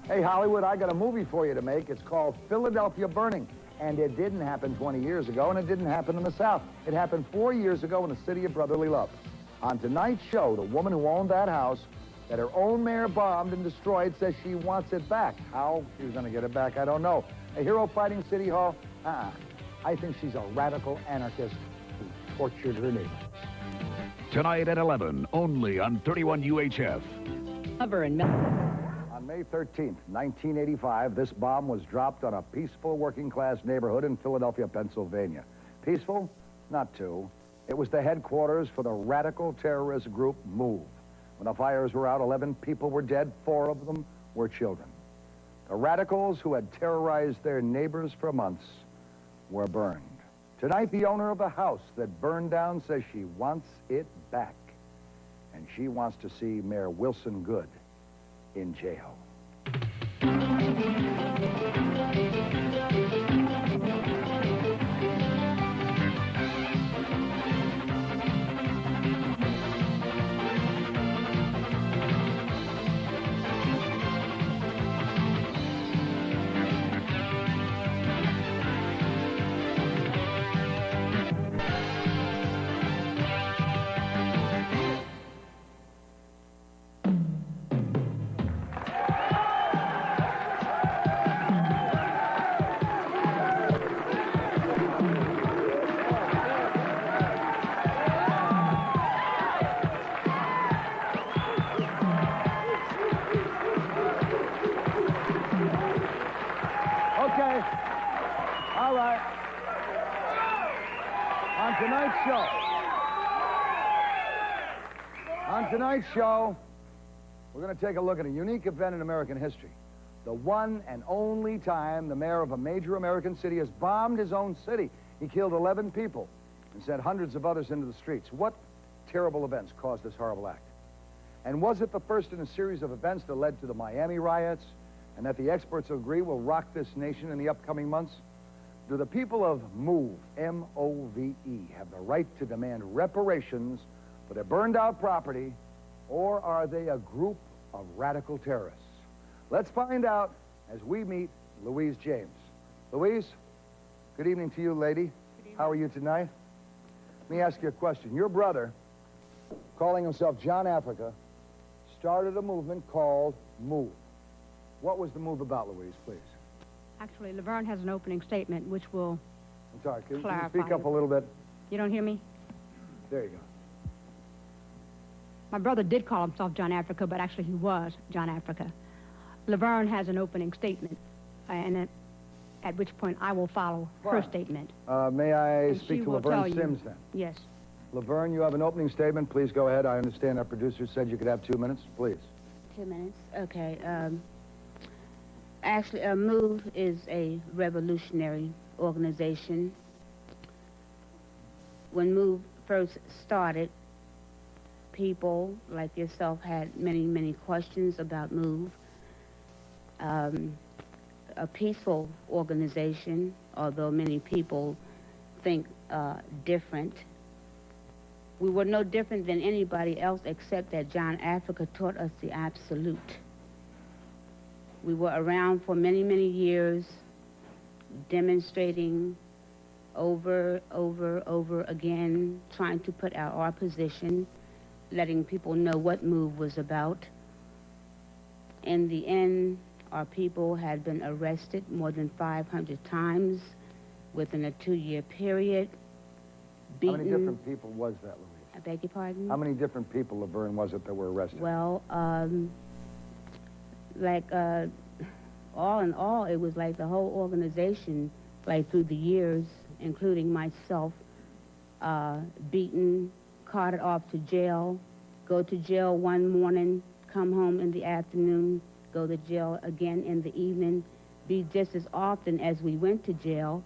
Hey, Hollywood, I got a movie for you to make. It's called Philadelphia Burning. And it didn't happen 20 years ago, and it didn't happen in the South. It happened 4 years ago in the city of brotherly love. On tonight's show, the woman who owned that house that her own mayor bombed and destroyed says she wants it back. How she's going to get it back, I don't know. A hero fighting City Hall? I think she's a radical anarchist who tortured her neighbors. Tonight at 11, only on 31 UHF. On May 13th, 1985, this bomb was dropped on a peaceful working-class neighborhood in Philadelphia, Pennsylvania. Peaceful? Not too. It was the headquarters for the radical terrorist group MOVE. When the fires were out, 11 people were dead. 4 of them were children. The radicals who had terrorized their neighbors for months were burned. Tonight, the owner of the house that burned down says she wants it back. And she wants to see Mayor Wilson Good in jail. Okay. All right. On tonight's show, we're going to take a look at a unique event in American history. The one and only time the mayor of a major American city has bombed his own city. He killed 11 people and sent hundreds of others into the streets. What terrible events caused this horrible act? And was it the first in a series of events that led to the Miami riots, and that the experts agree will rock this nation in the upcoming months? Do the people of MOVE, M-O-V-E, have the right to demand reparations for their burned-out property, or are they a group of radical terrorists? Let's find out as we meet Louise James. Louise, good evening to you, lady. Good evening. How are you tonight? Let me ask you a question. Your brother, calling himself John Africa, started a movement called MOVE. What was the move about, Louise, please? Actually, Laverne has an opening statement which will I'm sorry, can you clarify speak up a little bit? You don't hear me? There you go. My brother did call himself John Africa, but actually he was John Africa. Laverne has an opening statement, and at which point I will follow her statement. May I And speak she to will tell Laverne you- Sims, then? Yes. Laverne, you have an opening statement. Please go ahead. I understand our producer said you could have 2 minutes. Please. 2 minutes, okay. Actually, MOVE is a revolutionary organization. When MOVE first started, people like yourself had many, many questions about MOVE. A peaceful organization, although many people think different. We were no different than anybody else except that John Africa taught us the absolute. We were around for many, many years, demonstrating over again, trying to put out our position, letting people know what MOVE was about. In the end, our people had been arrested more than 500 times within a 2-year period. Beaten. How many different people was that, Louise? I beg your pardon? How many different people, Laverne, was it that were arrested? Well, all in all, it was like the whole organization, like through the years, including myself, beaten, carted off to jail, go to jail one morning, come home in the afternoon, go to jail again in the evening, be just as often as we went to jail.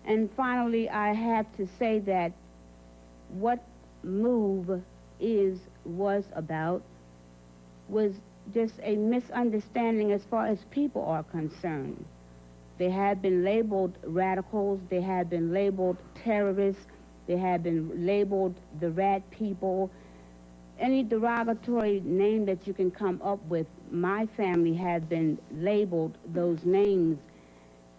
And finally, I have to say that what MOVE was about was just a misunderstanding as far as people are concerned. They had been labeled radicals, they had been labeled terrorists, they had been labeled the rat people. any derogatory name that you can come up with, my family had been labeled those names,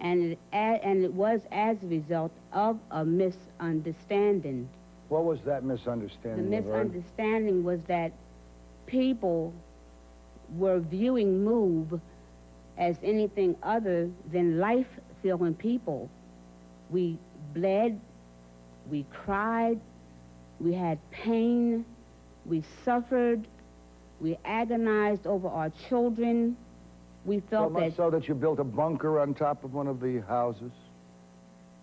and it was as a result of a misunderstanding. What was that misunderstanding? The misunderstanding was that people were viewing MOVE as anything other than life-filling people. We bled, we cried, we had pain, we suffered, we agonized over our children. We felt so much so that you built a bunker on top of one of the houses?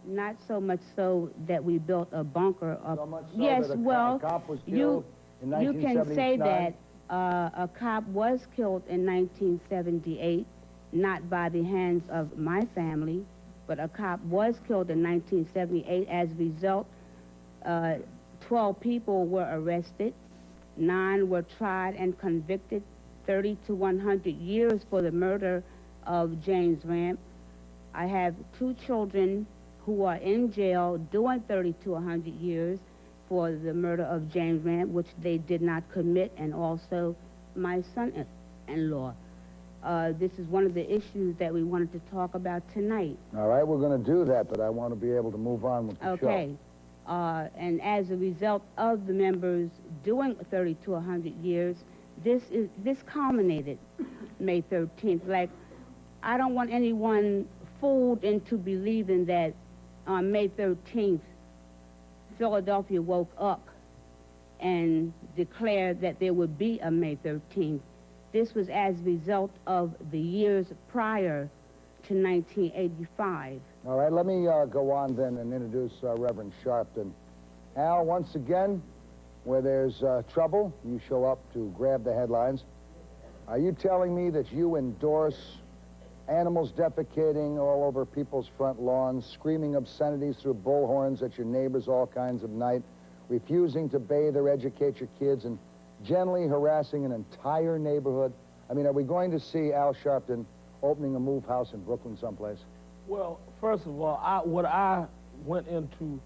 Not so much so that we built a bunker up. So much so yes, that a well, cop was killed in 1979? you can say that a cop was killed in 1978, not by the hands of my family, but a cop was killed in 1978. As a result, 12 people were arrested, 9 were tried and convicted, 30 to 100 years for the murder of James Ramp. I have 2 children who are in jail doing 30 to 100 years for the murder of James Ramp, which they did not commit, and also my son-in-law. This is one of the issues that we wanted to talk about tonight. All right, we're going to do that, but I want to be able to move on with the show. Okay. And as a result of the members doing 30 to 100 years, this culminated May 13th. Like, I don't want anyone fooled into believing that on May 13th, Philadelphia woke up and declared that there would be a May 13th. This was as a result of the years prior to 1985. All right, let me go on then and introduce Reverend Sharpton. Al, once again, where there's trouble, you show up to grab the headlines. Are you telling me that you endorse animals defecating all over people's front lawns, screaming obscenities through bullhorns at your neighbors all kinds of night, refusing to bathe or educate your kids, and gently harassing an entire neighborhood? I mean, are we going to see Al Sharpton opening a move house in Brooklyn someplace? Well, first of all, when I went into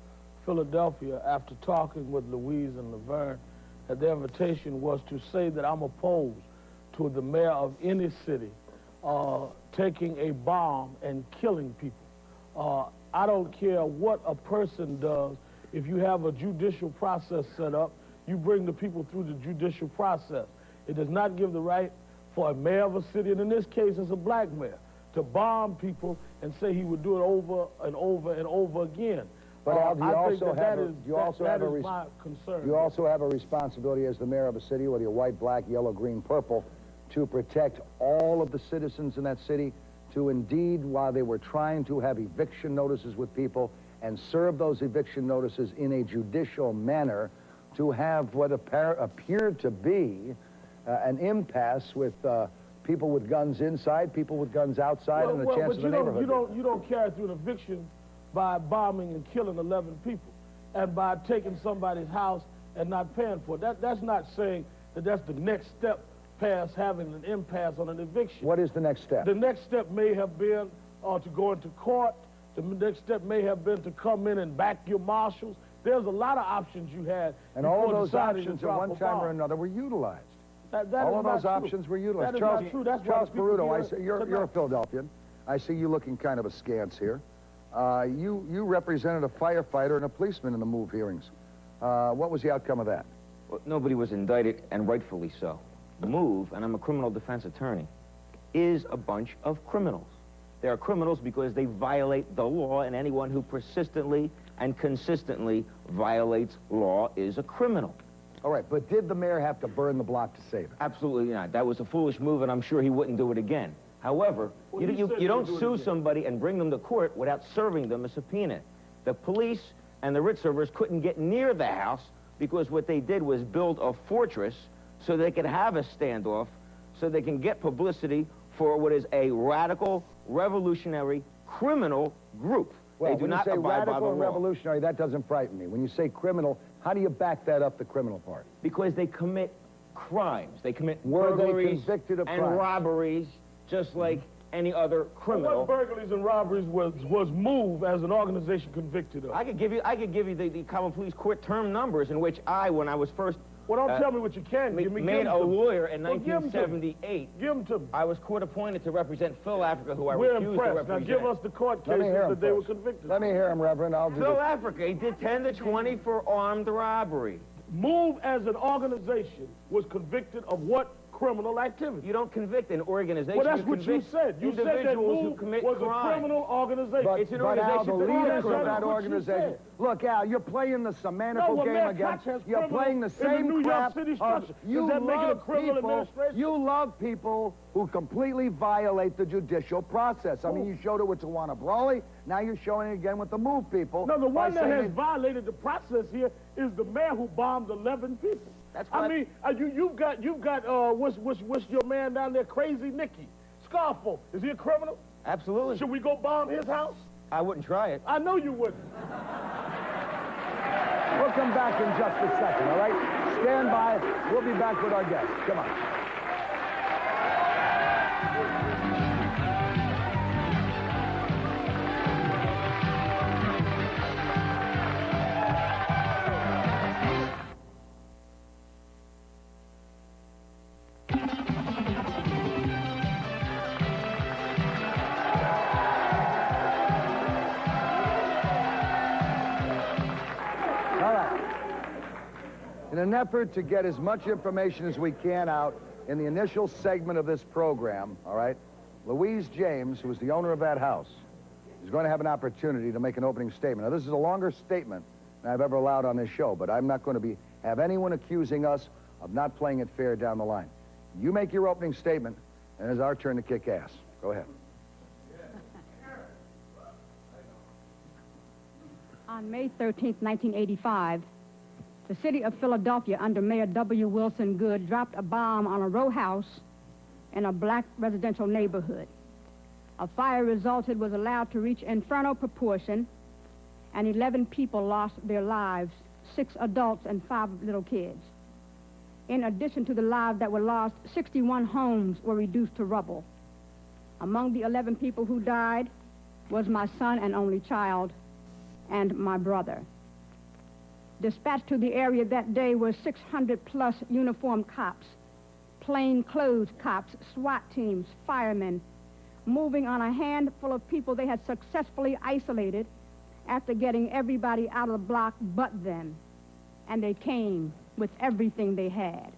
Philadelphia after talking with Louise and Laverne, that their invitation was to say that I'm opposed to the mayor of any city taking a bomb and killing people. I don't care what a person does. If you have a judicial process set up, you bring the people through the judicial process. It does not give the right for a mayor of a city, and in this case it's a black mayor, to bomb people and say he would do it over and over and over again. But Al, do you also have a responsibility as the mayor of a city, whether you're white, black, yellow, green, purple, to protect all of the citizens in that city, to indeed, while they were trying to have eviction notices with people and serve those eviction notices in a judicial manner, to have what appeared to be an impasse with people with guns inside, people with guns outside, and the chance of the neighborhood. You don't carry through an eviction by bombing and killing 11 people and by taking somebody's house and not paying for it. That's not saying that that's the next step past having an impasse on an eviction. What is the next step? The next step may have been to go into court. The next step may have been to come in and back your marshals. There's a lot of options you had. And all of those options at one time or another were utilized. All of those options were utilized. That is not true. That's Charles Peruto, I see you're a Philadelphian. I see you looking kind of askance here. You represented a firefighter and a policeman in the MOVE hearings. What was the outcome of that? Well, nobody was indicted, and rightfully so. MOVE, and I'm a criminal defense attorney, is a bunch of criminals. They are criminals because they violate the law, and anyone who persistently and consistently violates law is a criminal. All right, but did the mayor have to burn the block to save it? Absolutely not. That was a foolish move, and I'm sure he wouldn't do it again. However, well, you don't sue somebody and bring them to court without serving them a subpoena. The police and the writ servers couldn't get near the house because what they did was build a fortress so they could have a standoff, so they can get publicity for what is a radical, revolutionary, criminal group. Well, they do not when you say abide by the radical and law. revolutionary, that doesn't frighten me. When you say criminal, how do you back that up, the criminal part? Because they commit crimes. They commit Were they burglaries convicted of and crimes? robberies, just like any other criminal. What burglaries and robberies was MOVE as an organization convicted of? I could give you the common police court term numbers in which when I was first Well, don't tell me what you can. Give me, made a lawyer in Well, 1978. Give him to me. I was court appointed to represent Phil Africa, who I We're refused to impressed. Now represent. give us the court Let me cases hear him that they were first. convicted. Let me hear him, Reverend. I'll do Phil this. Africa, he did 10 to 20 for armed robbery. Move as an organization was convicted of what criminal activity? You don't convict an organization. Well, that's what you convict said. You said that individuals who Move commit was crime. a criminal organization. It's an But Al, organization the that leaders is of criminal. that That's what you organization. said. Look, Al, you're playing the semantical No, well, game Mayor again. Koch has You're criminal playing the in the same New York crap. City of- structure. You Does that make it a love criminal people. administration? You love people who completely violate the judicial process. I mean, you showed it with Tawana Brawley. Now you're showing it again with the Move people. No, the one by that saying has violated the process here is the mayor who bombed 11 people. That's I what- mean, you've got what's your man down there, Crazy Nicky, Scarfo. Is he a criminal? Absolutely. Should we go bomb his house? I wouldn't try it. I know you wouldn't. We'll come back in just a second, all right? Stand by. We'll be back with our guests. Come on. All right. In an effort to get as much information as we can out in the initial segment of this program, all right, Louise James, who is the owner of that house, is going to have an opportunity to make an opening statement. Now, this is a longer statement than I've ever allowed on this show, but I'm not going to have anyone accusing us of not playing it fair down the line. You make your opening statement, and it's our turn to kick ass. Go ahead. On May 13, 1985, the city of Philadelphia, under Mayor W. Wilson Goode, dropped a bomb on a row house in a black residential neighborhood. A fire resulted, was allowed to reach inferno proportion, and 11 people lost their lives, 6 adults and 5 little kids. In addition to the lives that were lost, 61 homes were reduced to rubble. Among the 11 people who died was my son and only child, and my brother. Dispatched to the area that day were 600-plus uniformed cops, plainclothes cops, SWAT teams, firemen, moving on a handful of people they had successfully isolated after getting everybody out of the block but them. And they came with everything they had.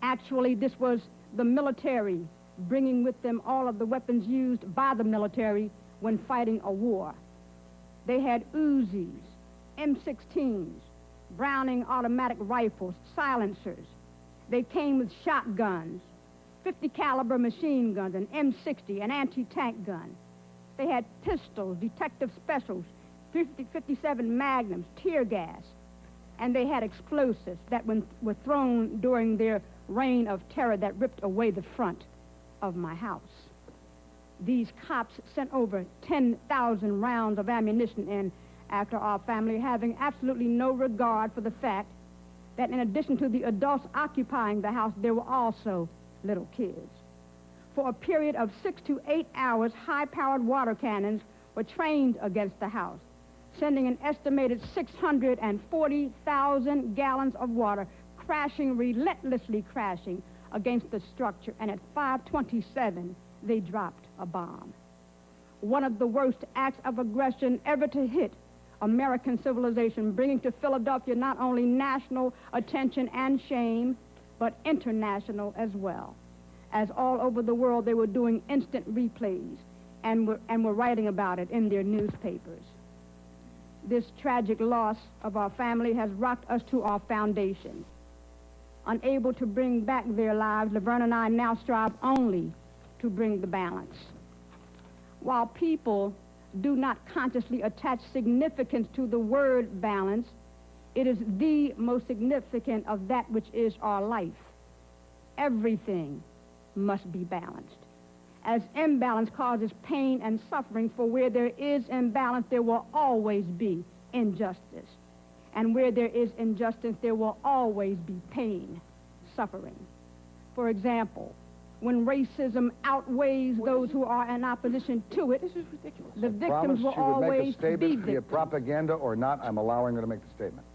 Actually, this was the military bringing with them all of the weapons used by the military when fighting a war. They had Uzis, M16s, Browning automatic rifles, silencers. They came with shotguns, 50 caliber machine guns, an M60, an anti-tank gun. They had pistols, detective specials, 57 magnums, tear gas. And they had explosives that were thrown during their reign of terror that ripped away the front of my house. These cops sent over 10,000 rounds of ammunition in after our family, having absolutely no regard for the fact that in addition to the adults occupying the house, there were also little kids. For a period of 6 to 8 hours, high-powered water cannons were trained against the house, sending an estimated 640,000 gallons of water crashing, relentlessly crashing against the structure. And at 5:27, they dropped a bomb. One of the worst acts of aggression ever to hit American civilization, bringing to Philadelphia not only national attention and shame, but international as well. As all over the world, they were doing instant replays and were writing about it in their newspapers. This tragic loss of our family has rocked us to our foundation. Unable to bring back their lives, Laverne and I now strive only to bring the balance. While people do not consciously attach significance to the word balance, it is the most significant of that which is our life. Everything must be balanced. As imbalance causes pain and suffering, for where there is imbalance, there will always be injustice. And where there is injustice, there will always be pain, suffering. For example, when racism outweighs those who are in opposition to it, This is ridiculous. The Promise victims will she would make a always be statement via victims. propaganda or not. I'm allowing her to make the statement.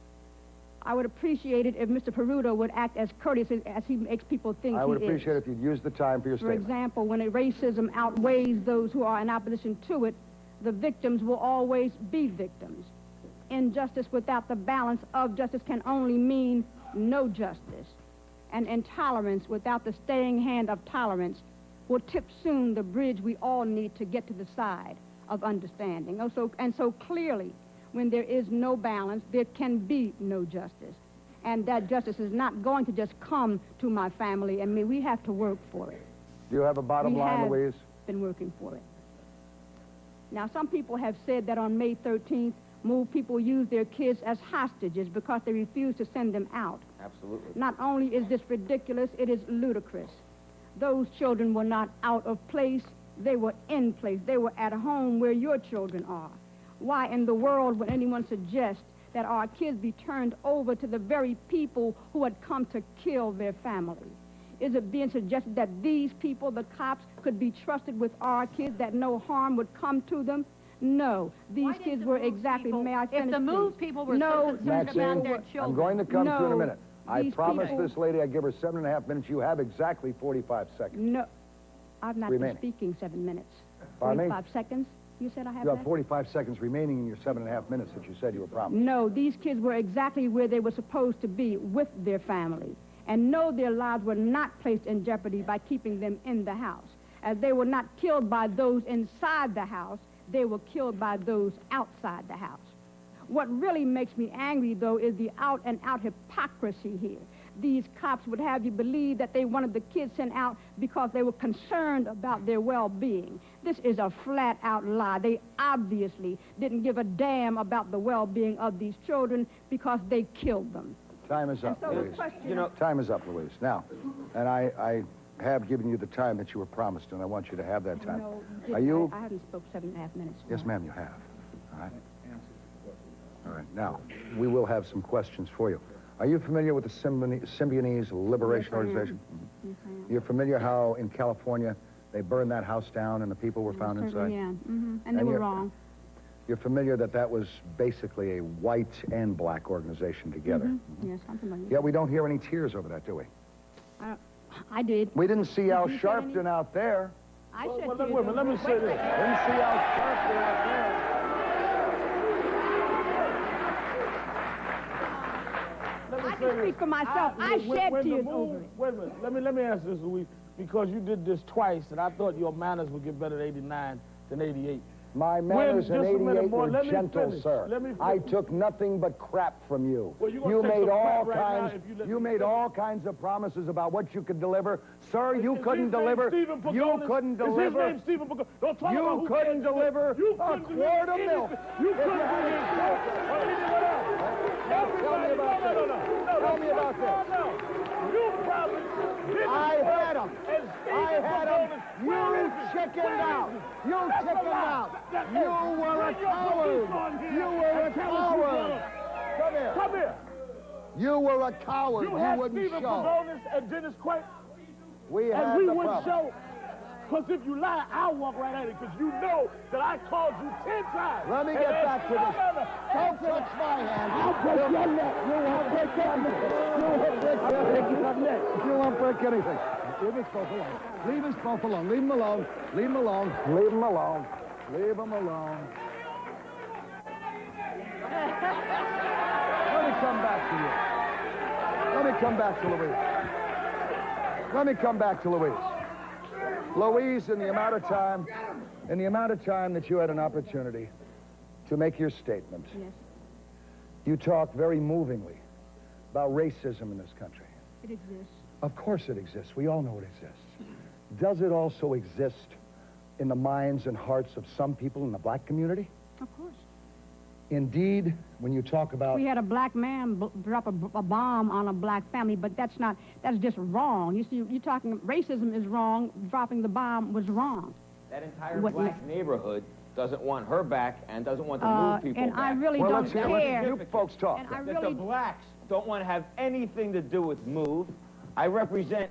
I would appreciate it if Mr. Peruto would act as courteous as he makes people think he is. I would appreciate it if you'd use the time for your For statement. example, when racism outweighs those who are in opposition to it, the victims will always be victims. Injustice without the balance of justice can only mean no justice. And intolerance without the staying hand of tolerance will tip soon the bridge we all need to get to the side of understanding. So clearly, when there is no balance, there can be no justice. And that justice is not going to just come to my family and me. We have to work for it. Do you have a bottom line, Louise? We have been working for it. Now, some people have said that on May 13th, MOVE people use their kids as hostages because they refuse to send them out. Absolutely. Not only is this ridiculous, it is ludicrous. Those children were not out of place. They were in place. They were at home where your children are. Why in the world would anyone suggest that our kids be turned over to the very people who had come to kill their family? Is it being suggested that these people, the cops, could be trusted with our kids, that no harm would come to them? No, these kids were exactly, may I finish, if the MOVE please? people were No, so concerned about their children. I'm going to come to you in a minute. I these promised people- this lady I'd give her 7.5 minutes. You have exactly 45 seconds. No, I've not Remaining. been speaking 7 minutes. Pardon me? 45 seconds? You said I have You have that? 45 seconds remaining in your 7.5 minutes that you said you were promised. No, these kids were exactly where they were supposed to be, with their family. And no, their lives were not placed in jeopardy by keeping them in the house. As they were not killed by those inside the house, they were killed by those outside the house. What really makes me angry, though, is the out-and-out hypocrisy here. These cops would have you believe that they wanted the kids sent out because they were concerned about their well-being. This is a flat-out lie. They obviously didn't give a damn about the well-being of these children because they killed them. Time is up, And so the Louise. question- Time is up, Louise. Now, and I have given you the time that you were promised, and I want you to have that time. No, Are you? I haven't spoke 7.5 minutes. Yes, ma'am, you have. All right. All right. Now, we will have some questions for you. Are you familiar with the Symbionese Liberation Yes, I am. Organization? Yes, I am. You're familiar how in California they burned that house down and the people were found inside? Yeah, and they And were you're- wrong. You're familiar that that was basically a white and black organization together? Yes, I'm familiar. Yet we don't hear any tears over that, do we? I did. We didn't see Al you say any- Sharpton out there. I Well, said well, to you, wait a minute, let me say this. Didn't see Al Sharpton out there. Let me I say can this. speak for myself. I shed when the tears MOVE- over it. Wait a minute. Let me answer this, Louise, because you did this twice, and I thought your manners would get better at 89 than 88. My manners in just a minute, 88 boy, were let me gentle, finish. sir. Let me I finish. took nothing but crap from you. Well, you gonna You take made some all crap right now kinds. if you let You me made finish. all kinds of promises about what you could deliver, sir. You Is couldn't his name deliver. Stephen You Pagonis? couldn't Is his deliver. name Stephen Pagonis? Don't talk You about who couldn't cares. deliver You a couldn't quart deliver of milk. anything. You couldn't bring in pork or anything else. Tell me about this. Tell me about this. You probably didn't. I had them. And I had them. Stephen You Pagonis, chickened out. You That's a chickened lie. out. That- You were a Bring your coward. police on here You were a and tell us you coward. wanna- Come here. Come here. You were a coward. You You had wouldn't Stephen show. Pagonis and Dennis Quayle, We had and we the wouldn't problem. show. Because if you lie, I'll walk right at it, because you know that I called you 10 times. Let me And get then- back to this. No. Don't touch my hand. I'll break your neck. You won't break anything. You won't break anything. You won't break anything. Leave us both alone. Leave us both alone. Leave them alone. Leave them alone. Leave them alone. Leave them alone. Let me come back to you. Let me come back to Louise. Let me come back to Louise. Louise, in the amount of time that you had an opportunity to make your statement, Yes, you talk very movingly about racism in this country. it exists. Of course it exists. We all know it exists. Does it also exist in the minds and hearts of some people in the black community? Of course. Indeed, when you talk about... We had a black man drop a bomb on a black family, but that's just wrong. You see, you're talking, racism is wrong, dropping the bomb was wrong. That entire What- black neighborhood doesn't want her back and doesn't want the MOVE people and back. I really well, don't let's hear, care. you folks talk. And I That really, the blacks don't want to have anything to do with MOVE. I represent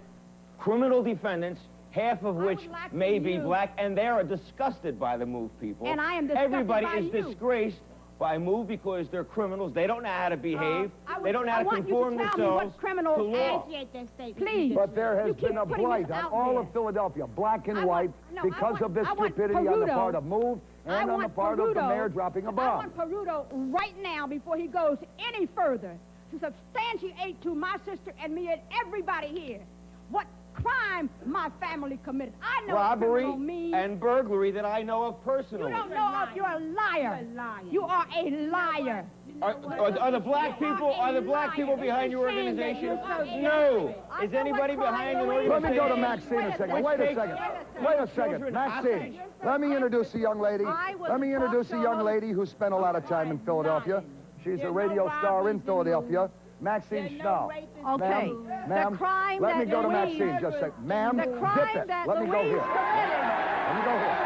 criminal defendants, half of which would like may for be you- black, and they are disgusted by the MOVE people. And I am disgusted Everybody by is you. disgraced Well, I moved because they're criminals. They don't know how to behave. They don't know how to conform I want you to tell me themselves what criminals to law. Please. But there has You keep been a putting blight this on out all there. of Philadelphia, black and I white, want- because of this I want stupidity on the Peruto. part of Move I and on the want part of the Peruto- mayor dropping a I bomb. want Peruto right now, before he goes any further, to substantiate to my sister and me and everybody here what crime my family committed. I know Robbery what criminal means. and burglary that I know of personally. You don't know if you're a liar. You are a liar. Are the black people? Are the black people behind your organization? No. Is anybody behind an organization? Let me go to Maxine a second. Wait a second. Wait a second. Maxine, let me introduce a young lady. Let me introduce a young lady who spent a lot of time in Philadelphia. She's a radio star in Philadelphia. Maxine Schnall. Okay. Ma'am, The crime let me that go to Louise- Maxine just a second. Ma'am, The zip crime it. that Let me go Louise here. committed. Let me go here.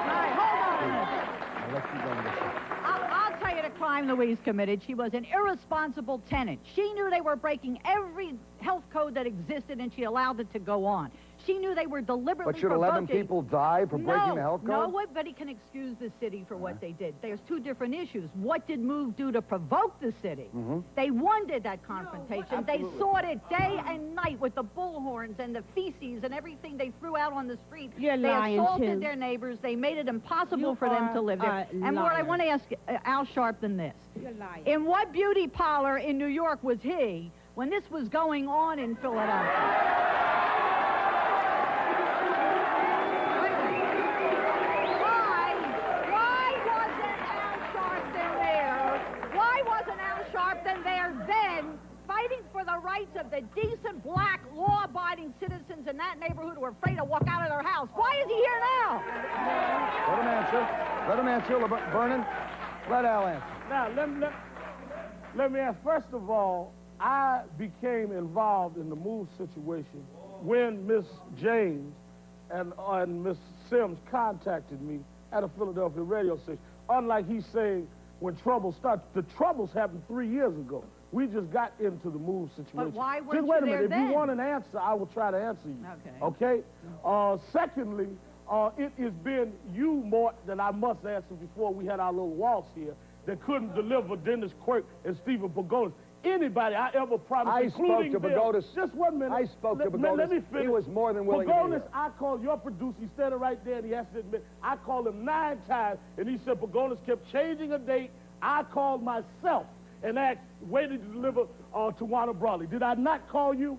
All right, hold on a minute. I'll let you go in this second. I'll tell you the crime Louise committed. She was an irresponsible tenant. She knew they were breaking every health code that existed, and she allowed it to go on. She knew they were deliberately But should 11 provoking- people die for breaking the health code? Nobody can excuse the city for what they did. There's two different issues. What did Move do to provoke the city? They wanted that confrontation. They sought it day and night with the bullhorns and the feces and everything they threw out on the street. You're They lying, assaulted too. their neighbors. They made it impossible You for them to are live there. a And Lord, I liar. want to ask Al Sharpton this. You're lying. In what beauty parlor in New York was he when this was going on in Philadelphia? Why wasn't Al Sharpton there? Why wasn't Al Sharpton there then, fighting for the rights of the decent, black, law-abiding citizens in that neighborhood who were afraid to walk out of their house? Why is he here now? Let him answer. Let him answer. Vernon, let Al answer. Now, let me ask, first of all, I became involved in the Move situation when Miss James and Miss Sims contacted me at a Philadelphia radio station. Unlike he's saying when trouble starts, the troubles happened 3 years ago. We just got into the Move situation. But why weren't Just wait a you minute. there If you then? want an answer, I will try to answer you. Okay. Okay? Secondly, it has been you, Morton, that I must answer before we had our little waltz here, that couldn't deliver Dennis Quirk and Stephen Pagonis. Anybody I ever promised, I spoke including to Bill. Pagonis. Just 1 minute. I spoke to Let me Pagonis. finish. He was more than willing to be Pagonis, here. I called your producer. He's standing right there, and he has to admit, I called him 9 times, and he said Pagonis kept changing a date. I called myself and asked, waited to deliver Tawana Brawley. Did I not call you?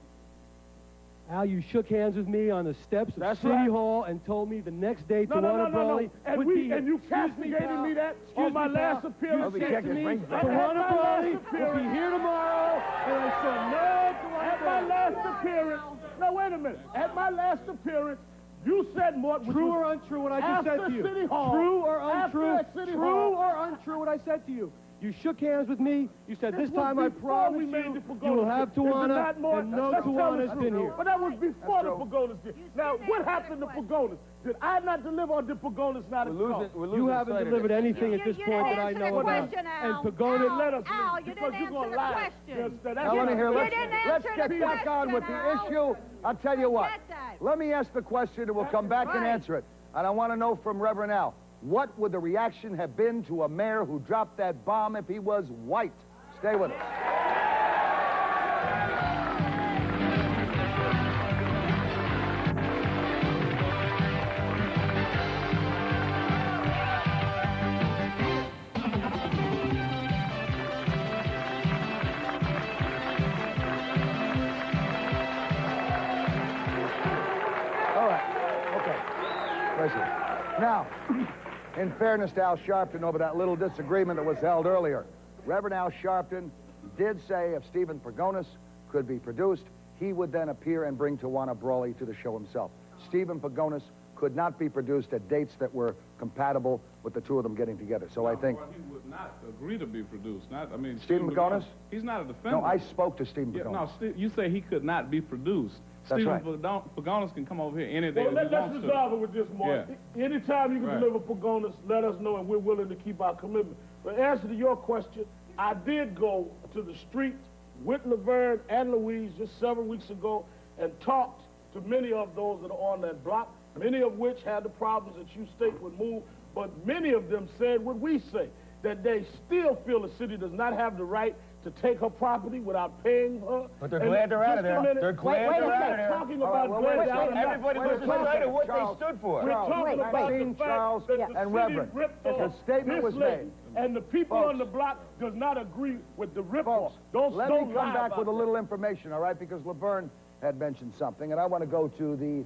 Al, you shook hands with me on the steps of That's City right. Hall and told me the next day No. Tawana Brawley would be here. And you Excuse castigated pal. me that Excuse on my me, last pal. appearance. You Check said to his me, rings back. Tawana Brawley will appearance. be here tomorrow, and I saw no Tawana At my Brawley. last appearance, no, wait a minute. At my last appearance, you said, Morton, which True was or untrue what I just said after to you? City Hall. True or After untrue? City True Hall. or untrue what I said to you? You shook hands with me. You said, this was time I before promise we made you, the you Pagonis will have deal. Is it Tawana, not, Morton? and no Let's tell the Tawana's truth. been here. But that was before the true. Pagonis deal. Now, didn't what answer happened the to question. Pagonis? Did I not deliver or did Pagonis not install? You haven't delivered anything at You- this you point didn't that I answer know the about. question, And Al. Pagonis, Let us Al, you because didn't you're gonna answer the lie. question. Now, let me hear. You Let's didn't get answer the back on with the question, issue. I'll tell you what. Forget that. Let me ask the question, and we'll come back and Right. answer it. And I want to know from Reverend Al, what would the reaction have been to a mayor who dropped that bomb if he was white? Stay with us. All right. Okay. Listen. Now, in fairness to Al Sharpton over that little disagreement that was held earlier, Reverend Al Sharpton did say if Stephen Pagonis could be produced, he would then appear and bring Tawana Brawley to the show himself. Stephen Pagonis could not be produced at dates that were compatible with the two of them getting together. So I think... Well, he would not agree to be produced. I mean, Stephen Pagonis? He's not a defendant. No, I spoke to Stephen Yeah, Pagonis. no, you say he could not be produced. That's Stephen right. Pagonis can come over here any day Well, that he let's wants resolve to. it with this, Morton. Yeah. Anytime you can Right. deliver Pagonis, let us know, and we're willing to keep our commitment. But answer to your question, I did go to the street with Laverne and Louise just several weeks ago and talked to many of those that are on that block, many of which had the problems that you state would move, but many of them said what we say. that they still feel the city does not have the right to take her property without paying her. But they're glad they're out of there. They're glad they're out of there. Talking about glad they're out of there. Everybody was excited of what they stood for. We're talking about the fact that the city ripped off the statement was made. And the people on the block does not agree with the rip-off. Let me come back with a little information, all right? Because Laverne had mentioned something, and I want to go to the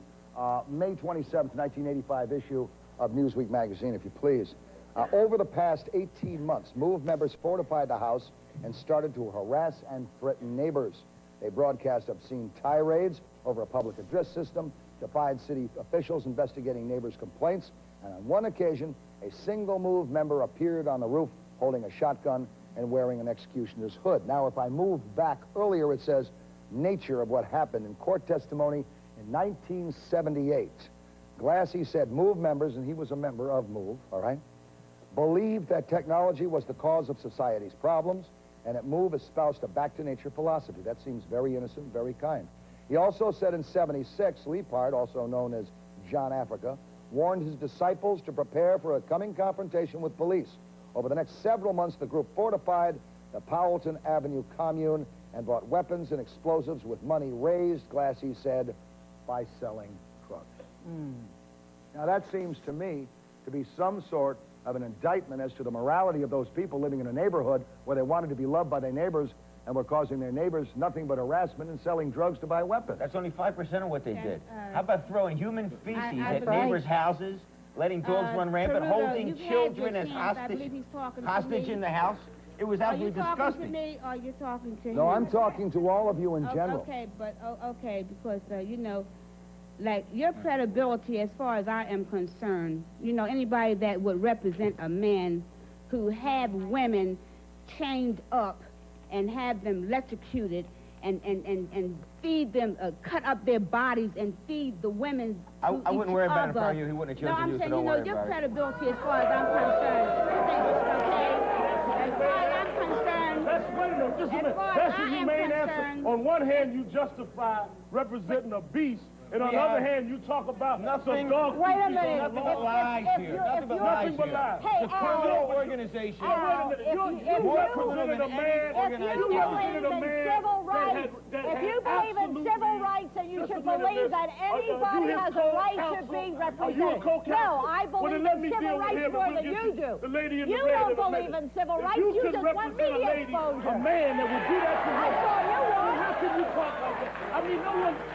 May 27th, 1985 issue of Newsweek magazine, if you please. Over the past 18 months, MOVE members fortified the house and started to harass and threaten neighbors. They broadcast obscene tirades over a public address system, defied city officials investigating neighbors' complaints, and on one occasion, a single MOVE member appeared on the roof holding a shotgun and wearing an executioner's hood. Now, if I move back earlier, it says, nature of what happened in court testimony in 1978. Glassy said MOVE members, and he was a member of MOVE, all right, believed that technology was the cause of society's problems, and at MOVE espoused a back-to-nature philosophy. That seems very innocent, very kind. He also said in 76, Leapard, also known as John Africa, warned his disciples to prepare for a coming confrontation with police. Over the next several months, the group fortified the Powelton Avenue commune and bought weapons and explosives with money raised, Glassy said, by selling drugs. Now, that seems to me to be some sort of an indictment as to the morality of those people living in a neighborhood where they wanted to be loved by their neighbors and were causing their neighbors nothing but harassment and selling drugs to buy weapons. That's only 5% of what they did. How about throwing human feces at neighbors' houses, letting dogs run rampant, holding children as hostage in the house? It was absolutely disgusting. Are you talking to me or are you talking to him? No, I'm talking to all of you in general. Okay, but, okay, because, you know, like, your credibility, as far as I am concerned, you know, anybody that would represent a man who have women chained up and have them electrocuted and feed them, cut up their bodies and feed the women I wouldn't worry about it if I were you. He wouldn't have chosen you, so don't worry about it. No, I'm saying, you know, your credibility, as far as I'm concerned, okay? As far as I'm concerned, that's the humane answer. On one hand, you justify representing a beast, and on the other hand, you talk about nothing. Wait a minute. Nothing but lies here. Nothing but lies here. Hey, it's a criminal organization. If you believe in civil rights, then you should believe that anybody has a right to be represented. No, I believe in civil rights more than you do. You don't believe in civil rights. You just want media exposure. A man that would do that to you. That's all you want. How can you talk like that? I mean,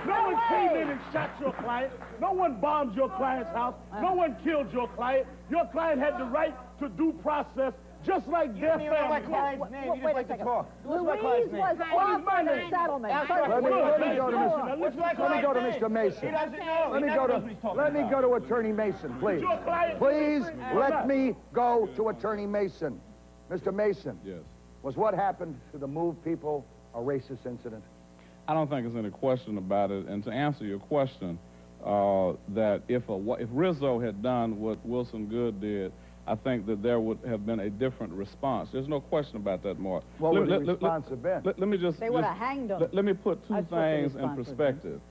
no one came in and shot your client. No one bombed your client's house. No one killed your client. Your client had the right to due process, just like their family. My client's name. You just like to talk. Louise was offered a settlement. Let me go to Mr. Mason. He doesn't know. Let me go to Attorney Mason, please. Please let me go to Attorney Mason. Mr. Mason. Yes. Was what happened to the MOVE people a racist incident? I don't think there's any question about it. And to answer your question, that if Rizzo had done what Wilson Good did, I think that there would have been a different response. There's no question about that, Mark. What would the response have been? Let me just... They would have hanged him. Let me put two things in perspective.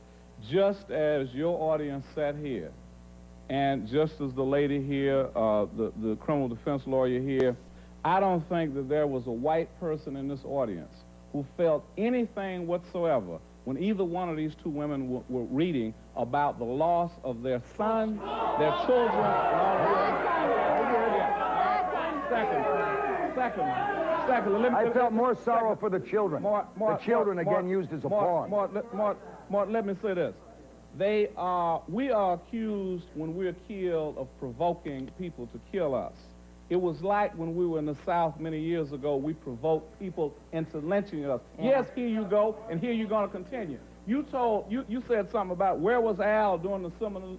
Just as your audience sat here, and just as the lady here, the criminal defense lawyer here, I don't think that there was a white person in this audience who felt anything whatsoever when either one of these two women were reading about the loss of their son, their children, and all of that. Second. I felt more sorrow for the children. The children, again, used as a pawn. Mark, let me say this. We are accused when we're killed of provoking people to kill us. It was like when we were in the South many years ago, we provoked people into lynching us. Yeah. Yes, here you go, and here you're going to continue. You said something about where was Al during the Seminole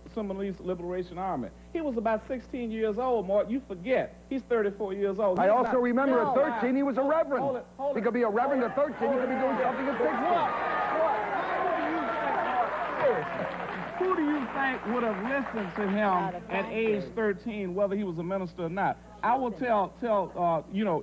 Liberation Army. He was about 16 years old, Mark. You forget. He's 34 years old. I also remember at 13 he was a reverend. He could be a reverend at 13. He could be doing something at 16. Who do you think would have listened to him at age 13, whether he was a minister or not? I will tell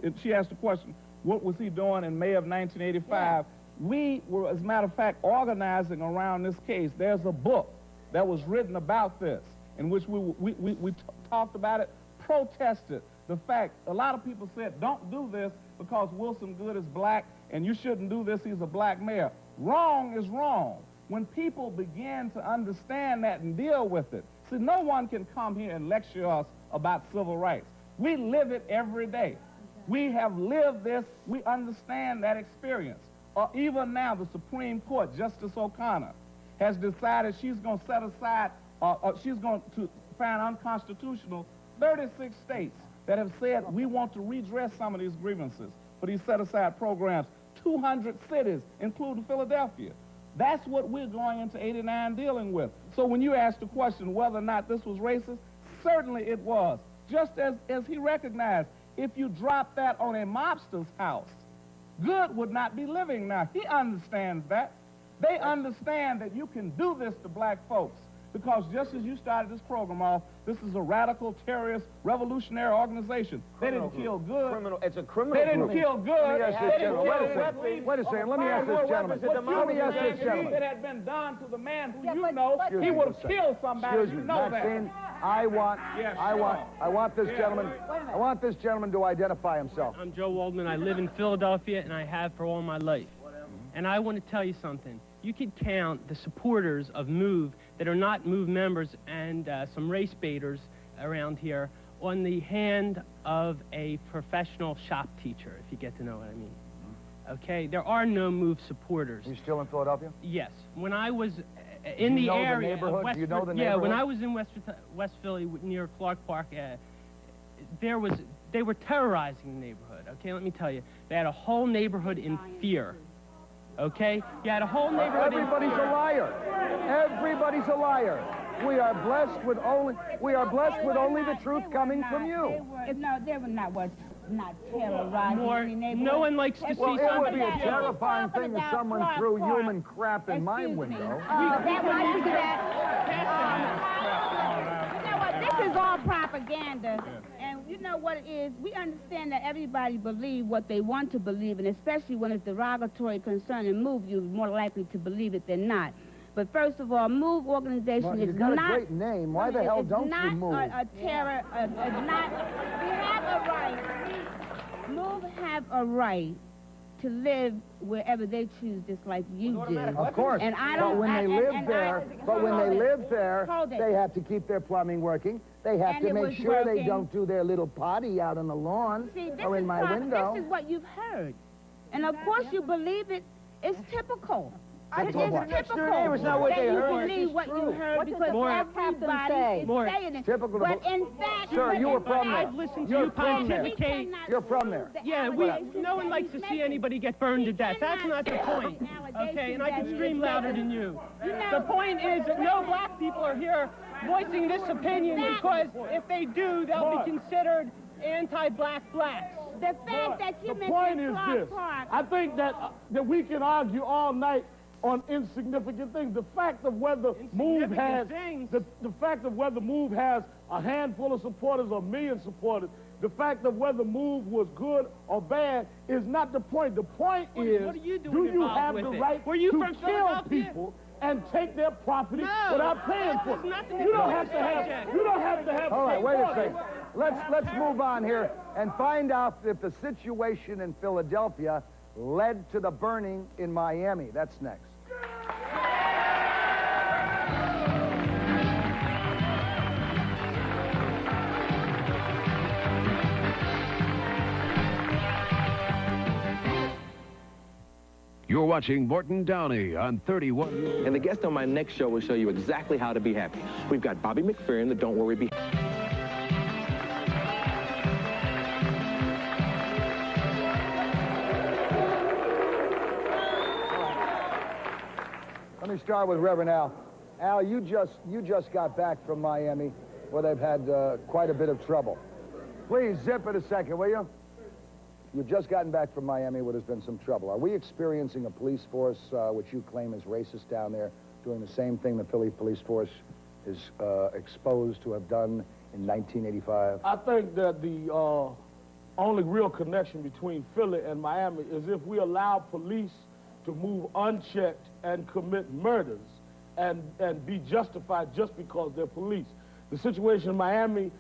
if she asked the question, what was he doing in May of 1985? Yeah. We were, as a matter of fact, organizing around this case. There's a book that was written about this, in which we talked about it, protested the fact, a lot of people said, don't do this because Wilson Good is black and you shouldn't do this, he's a black mayor. Wrong is wrong. When people begin to understand that and deal with it, see, no one can come here and lecture us about civil rights. We live it every day. We have lived this, we understand that experience. Even now, the Supreme Court, Justice O'Connor, has decided she's going to set aside, she's going to find unconstitutional 36 states that have said we want to redress some of these grievances for these set-aside programs. 200 cities, including Philadelphia. That's what we're going into 89 dealing with. So when you ask the question whether or not this was racist, certainly it was. Just as he recognized, if you drop that on a mobster's house, Good would not be living now. He understands that. They understand that you can do this to black folks because just as you started this program off, this is a radical, terrorist, revolutionary organization. They didn't kill Good. It's a criminal They didn't group. kill Good. Wait a second. Let me ask this gentleman. Let me ask this gentleman. That had been done to the man who you know, he would have killed somebody. Excuse me, Maxine. I want this gentleman to identify himself. I'm Joe Waldman. I live in Philadelphia, and I have for all my life. And I want to tell you something. You could count the supporters of MOVE that are not MOVE members and some race baiters around here on the hand of a professional shop teacher, if you get to know what I mean. Okay? There are no MOVE supporters. You still in Philadelphia? Yes. When I was in the area of West, yeah, when I was in West Philly near Clark Park, they were terrorizing the neighborhood. Okay, let me tell you, they had a whole neighborhood in fear. Okay, you had a whole neighborhood. Everybody's a liar. Everybody's a liar. We are blessed with only the truth coming from you. No, they were not terrorizing. No one likes to see somebody. It would be a terrifying thing if someone threw human crap in my window. This is all propaganda. And you know what it is? We understand that everybody believes what they want to believe, and especially when it's derogatory concerning MOVE, you're more likely to believe it than not. But first of all, MOVE organization is not... You've got a great name. Why the hell don't you move? It's not a terror... It's not... We have a right... MOVE have a right to live wherever they choose, just like you do. Of course. And I but don't... when they live there, they have to keep their plumbing working. They have to make sure they don't do their little potty out on the lawn or in my window. This is what you've heard. And of course you believe it. It's typical. It is typical. It's not what they heard. You believe what you heard because everybody is saying it. Typical. But in fact... Sir, you were from there. I've listened to you pontificate. You're from there. Yeah, no one likes to see anybody get burned to death. That's not the point. Okay, and I can scream louder than you. The point is that no black people are here voicing this opinion because if they do, they'll be considered anti-black blacks. The fact that you the point is this. I think that we can argue all night on insignificant things. The fact of whether MOVE has the fact of whether MOVE has a handful of supporters or a million supporters, the fact of whether MOVE was good or bad is not the point. The point is, what are you do you have the right to kill people and take their property without paying for it? You don't have to have. All right, wait a second. Let's move on here and find out if the situation in Philadelphia led to the burning in Miami. That's next. You're watching Morton Downey on 31. And the guest on my next show will show you exactly how to be happy. We've got Bobby McFerrin, the Don't Worry, Be Happy. Let me start with Reverend Al. Al, you just got back from Miami, where they've had quite a bit of trouble. Please zip it a second, will you? You've just gotten back from Miami where there's been some trouble. Are we experiencing a police force which you claim is racist down there, doing the same thing the Philly police force is exposed to have done in 1985? I think that the only real connection between Philly and Miami is if we allow police to move unchecked and commit murders and be justified just because they're police. The situation in Miami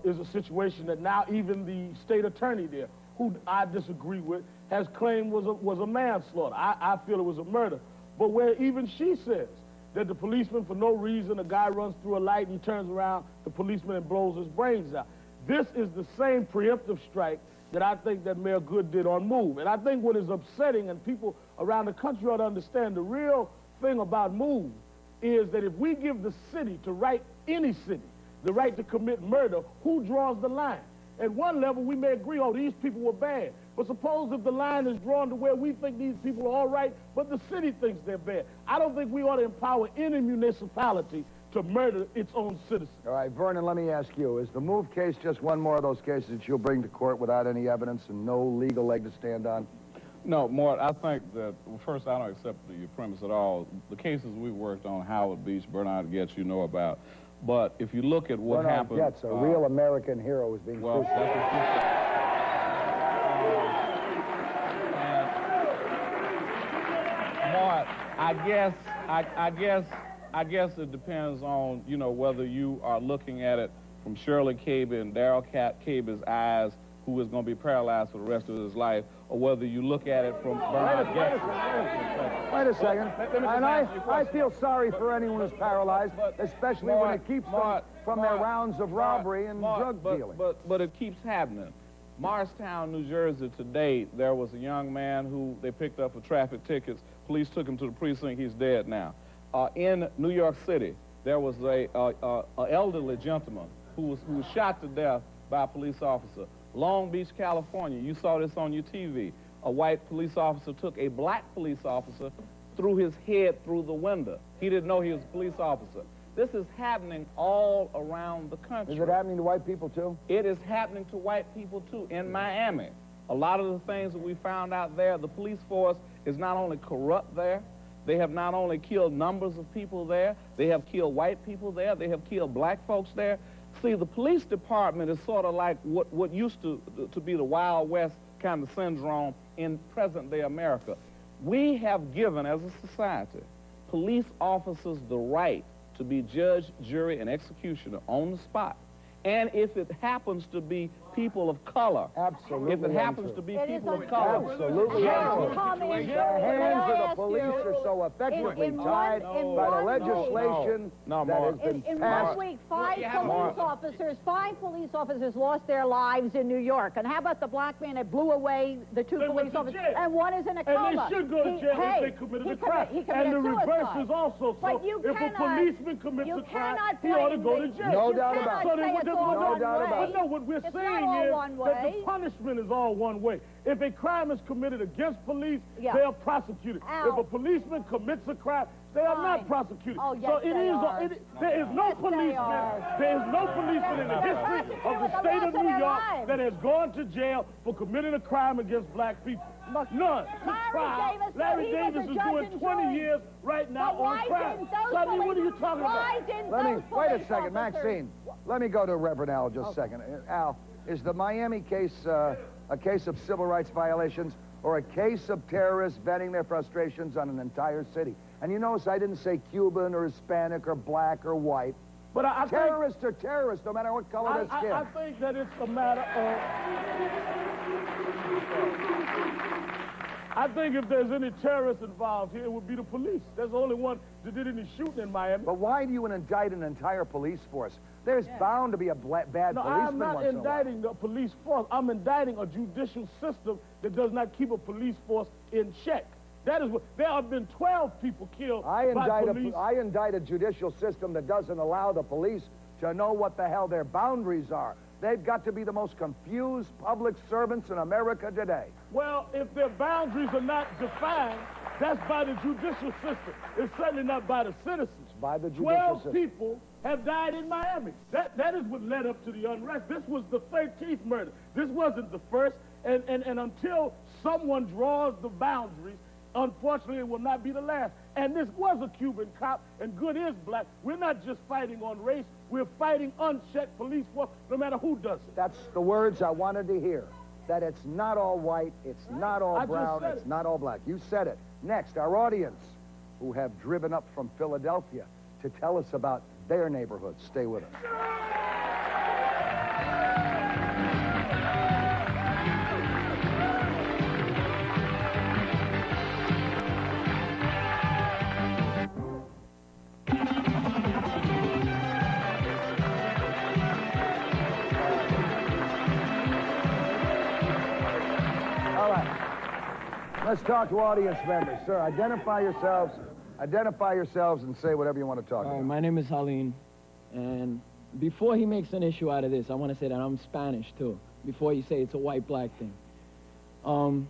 is a situation that now even the state attorney there, who I disagree with, has claimed was a manslaughter. I feel it was a murder. But where even she says that the policeman, for no reason, a guy runs through a light and he turns around, the policeman, and blows his brains out. This is the same preemptive strike that I think that Mayor Good did on MOVE. And I think what is upsetting, and people around the country ought to understand, the real thing about MOVE is that if we give the city to right, any city, the right to commit murder, who draws the line? At one level, we may agree, oh, these people were bad. But suppose if the line is drawn to where we think these people are all right, but the city thinks they're bad. I don't think we ought to empower any municipality to murder its own citizens. All right, Vernon, let me ask you, is the MOVE case just one more of those cases that you'll bring to court without any evidence and no legal leg to stand on? No, Mort, I think that, well, first, I don't accept your premise at all. The cases we've worked on, Howard Beach, Bernard Getz, you know about. But if you look at what happened... Bernard Getz, a real American hero, is being crucified. That's what you said. Mort, I guess it depends on, you know, whether you are looking at it from Shirley Cabe and Darrell Cabe's eyes, who is going to be paralyzed for the rest of his life, or whether you look at it from Bernard Getz. Wait a second. And I feel sorry for anyone who's paralyzed, especially when it keeps them from their rounds of robbery and drug dealing. But it keeps happening. Morristown, New Jersey, today, there was a young man who they picked up for traffic tickets. Police took him to the precinct. He's dead now. In New York City, there was a elderly gentleman who was shot to death by a police officer. Long Beach, California, you saw this on your TV. A white police officer took a black police officer, threw his head through the window. He didn't know he was a police officer. This is happening all around the country. Is it happening to white people, too? It is happening to white people, too. In Miami, a lot of the things that we found out there, the police force is not only corrupt there, they have not only killed numbers of people there, they have killed white people there, they have killed black folks there. See, the police department is sort of like what used to be the Wild West kind of syndrome in present-day America. We have given, as a society, police officers the right to be judge, jury, and executioner on the spot. And if it happens to be people of color, absolutely, if it happens to be people of color, absolutely, the hands of the police are so effectively tied by the legislation that has been in passed. 1 week, five police officers lost their lives in New York. And how about the black man that blew away the two police officers? And one is in a coma. And they should go to jail if they committed a crime. And the reverse is also so. If a policeman commits a crime, he ought to go to jail. No doubt about it. No doubt about it. No, what we're saying is that the punishment is all one way. If a crime is committed against police, they are prosecuted. If a policeman commits a crime, they are not prosecuted. Oh, yes, so there is no policeman. There is no policeman in the history of the state of New York that has gone to jail for committing a crime against black people. None. Larry Davis is doing 20 years right now on crime. So I mean, what are you talking about? Wait a second, Maxine. Let me go to Reverend Al just a second. Al, is the Miami case a case of civil rights violations or a case of terrorists venting their frustrations on an entire city? And you notice I didn't say Cuban or Hispanic or black or white. But terrorists are terrorists, no matter what color their skin. I think that it's a matter of... I think if there's any terrorists involved here, it would be the police. There's the only one that did any shooting in Miami. But why do you indict an entire police force? There's bound to be a bad policeman. I'm not indicting the police force. I'm indicting a judicial system that does not keep a police force in check. That is what... There have been 12 people killed by police. I indict a judicial system that doesn't allow the police to know what the hell their boundaries are. They've got to be the most confused public servants in America today. Well, if their boundaries are not defined, that's by the judicial system. It's certainly not by the citizens. It's by the judicial 12 system. people have died in Miami. That is what led up to the unrest. This was the 13th murder. This wasn't the first. And until someone draws the boundaries, unfortunately, it will not be the last. And this was a Cuban cop, and Good is black. We're not just fighting on race. We're fighting unchecked police force, no matter who does it. That's the words I wanted to hear. That it's not all white, it's not all brown, it's not all black. You said it. Next, our audience, who have driven up from Philadelphia to tell us about their neighborhoods. Stay with us. Let's talk to audience members. Sir, identify yourselves and say whatever you want to talk about. My name is Halim, and before he makes an issue out of this, I want to say that I'm Spanish, too, before you say it's a white-black thing. I'm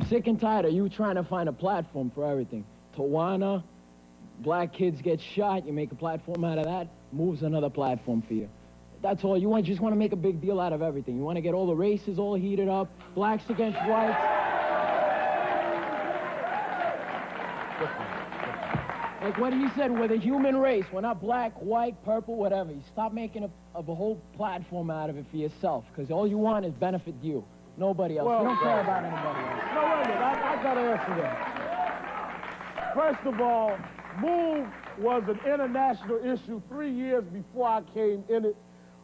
sick and tired of you trying to find a platform for everything. Tawana, black kids get shot, you make a platform out of that, moves another platform for you. That's all. You just want to make a big deal out of everything. You want to get all the races all heated up, blacks against whites. Like what you said, we're the human race. We're not black, white, purple, whatever. You stop making a whole platform out of it for yourself, because all you want is benefit you, nobody else. You don't care about anybody else. No, wait a minute. I got to answer that. First of all, MOVE was an international issue 3 years before I came in it.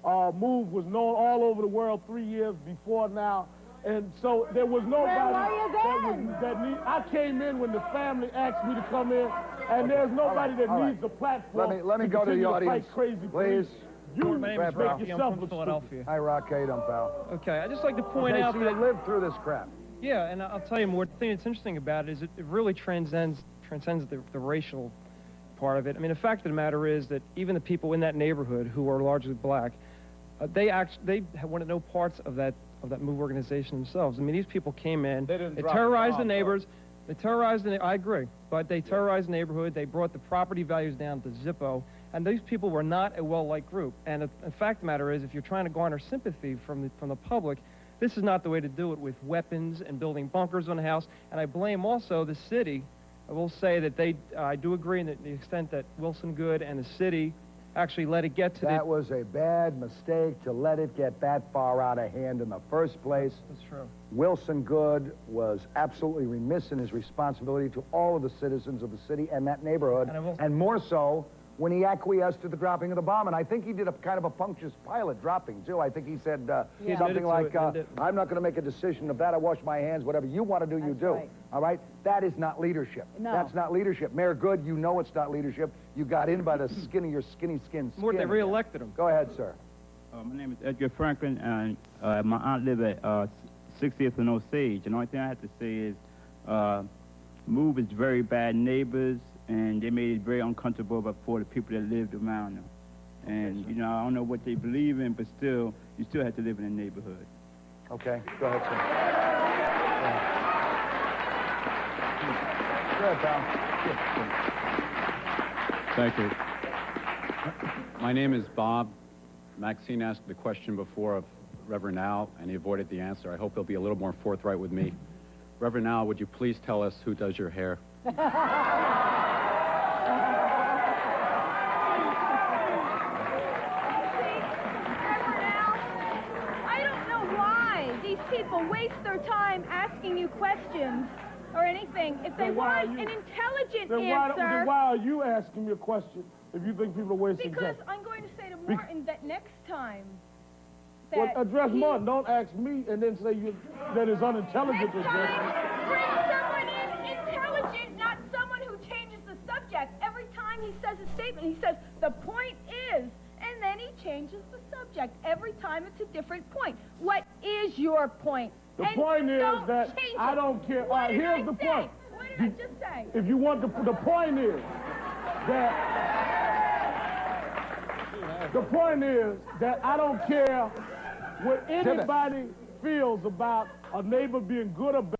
MOVE was known all over the world 3 years before now. And so there was nobody I came in when the family asked me to come in, and there's nobody that needs a platform. Let me go to the audience, crazy, please. You My name is Rocky. I'm from Philadelphia. Hi, Rock. How you doing, pal? Okay, I'd just like to point out so that you lived through this crap. Yeah, and I'll tell you more. The thing that's interesting about it is it really transcends the racial part of it. I mean, the fact of the matter is that even the people in that neighborhood who are largely black, they wanted no parts of that MOVE organization themselves. I mean, these people came in, they terrorized the neighbors, I agree, but they terrorized the neighborhood, they brought the property values down to Zippo, and these people were not a well-liked group. And the fact of the matter is, if you're trying to garner sympathy from the public, this is not the way to do it with weapons and building bunkers on the house. And I blame also the city. I will say that I do agree in the extent that Wilson Good and the city actually let it get to that was a bad mistake to let it get that far out of hand in the first place. That's true. Wilson Good was absolutely remiss in his responsibility to all of the citizens of the city and that neighborhood, and more so when he acquiesced to the dropping of the bomb. And I think he did a kind of a punctuous pilot dropping, too. I think he said something like, I'm not going to make a decision of that. I wash my hands. Whatever you want to do, you do. Right. All right? That is not leadership. No. That's not leadership. Mayor Good, you know it's not leadership. You got in by the skin of your skinny skin. Morton, they re-elected him. Go ahead, sir. My name is Edgar Franklin, and my aunt lived at 60th and Osage. And the only thing I have to say is MOVE is very bad neighbors, and they made it very uncomfortable for the people that lived around them. And, you know, I don't know what they believe in, but still, you still have to live in a neighborhood. Okay, go ahead, sir. Go ahead, pal. Thank you. My name is Bob. Maxine asked the question before of Reverend Al, and he avoided the answer. I hope he'll be a little more forthright with me. Reverend Al, would you please tell us who does your hair? People waste their time asking you questions or anything. If they want an intelligent answer... Why are you asking me a question if you think people are wasting time? Because I'm going to say to Morton that next time... Well, address Morton. Don't ask me and then say that is unintelligent. Next time, bring someone in intelligent, not someone who changes the subject. Every time he says a statement, he says, the point is... And then he changes the subject. Every time it's a different point. What is your point? The point is that I don't care. What did here's the point. What did I just say? If you want the point is that I don't care what anybody feels about a neighbor being good or bad.